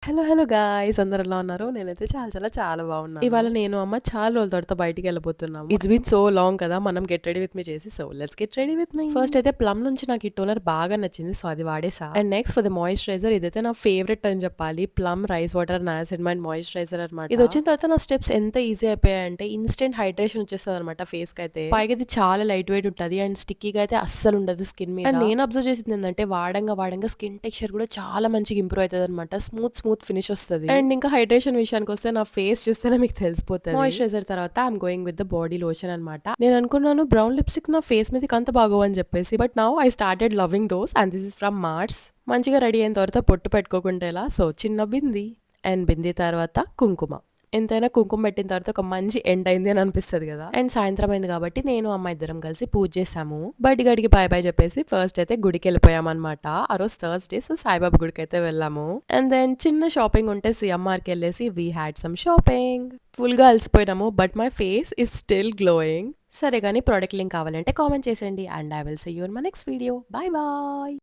Hello! Hello! Guys అందరూ ఎలా ఉన్నారు? నేనైతే చాలా బాగున్నాను. ఇవాళ నేను, అమ్మ చాలా రోజుల తర్వాత బయటికెళ్ళబోతున్నాము. ఇట్స్ బీన్ సో లాంగ్ కదా! మనం గెట్ రెడీ విత్ మీ చేసి. So, let's get ready with me. First అయితే ప్లమ్ నుంచి నాకు ఈ టోనర్ బాగా నచ్చింది. సో, అది వాడేసా. And next for the moisturizer ఇదైతే నా ఫేవరెట్ అని చెప్పాలి. Plum rice water niacinamide moisturizer అనమాట. ఇది వచ్చిన తర్వాత నా స్టెప్స్ ఎంత ఈజీ అయిపోయాయంటే ఇన్స్టెంట్ హైడ్రేషన్ వచ్చేస్తది అనమాట ఫేస్ కి అయితే. పైగా ఇది చాలా లైట్ వెయిట్ ఉంటది అండ్ స్టిక్కీగా అయితే అస్సలు ఉండదు స్కిన్ మీద. అండ్ నేను అబ్జర్వ్ చేసింది ఏంటంటే వాడంగా స్కిన్ టెక్స్చర్ కూడా చాలా మంచిగా ఇంప్రూవ్ అవుతుంది అనమాట. స్మూత్ ఫినిష్ వస్తది. అండ్ ఇంకా హైడ్రేషన్ విషయానికి వస్తే నా ఫేస్ చూస్తేనే మీకు తెలిసిపోతుంది. మాయిశ్చరైజర్ తర్వాత I'm going with the body lotion అనమాట. నేను అనుకున్నాను బ్రౌన్ లిప్స్టిక్ నా ఫేస్ మీదకి అంత బాగోవు అని చెప్పేసి, but now I started loving those and this is from Mars. మంచిగా రెడీ అయిన తర్వాత పొట్టు పెట్టుకోకుండా ఇలా సో చిన్న బింది అండ్ బింది తర్వాత కుంకుమ. ఎంతైనా కుంకుమ పెట్టిన తర్వాత ఒక మంచి ఎండ్ అయింది అని అనిపిస్తుంది కదా. అండ్ సాయంత్రం అయింది కాబట్టి నేను అమ్మ ఇద్దరం కలిసి పూజ చేసాము. బయట గడికి బాయ్ చెప్పేసి ఫస్ట్ అయితే గుడికి వెళ్ళిపోయాం అనమాట. ఆ రోజు థర్స్డే, సో సాయిబాబా గుడికి అయితే వెళ్ళాము. అండ్ దెన్ చిన్న షాపింగ్ ఉంటే సిఎంఆర్కి వెళ్ళేసి we had some shopping. Full గా అలసిపోయినాము but my face is still glowing. సరే కానీ ప్రోడక్ట్ లింక్ కావాలంటే కామెంట్ చేసేయండి and I will see you in my next video. Bye bye.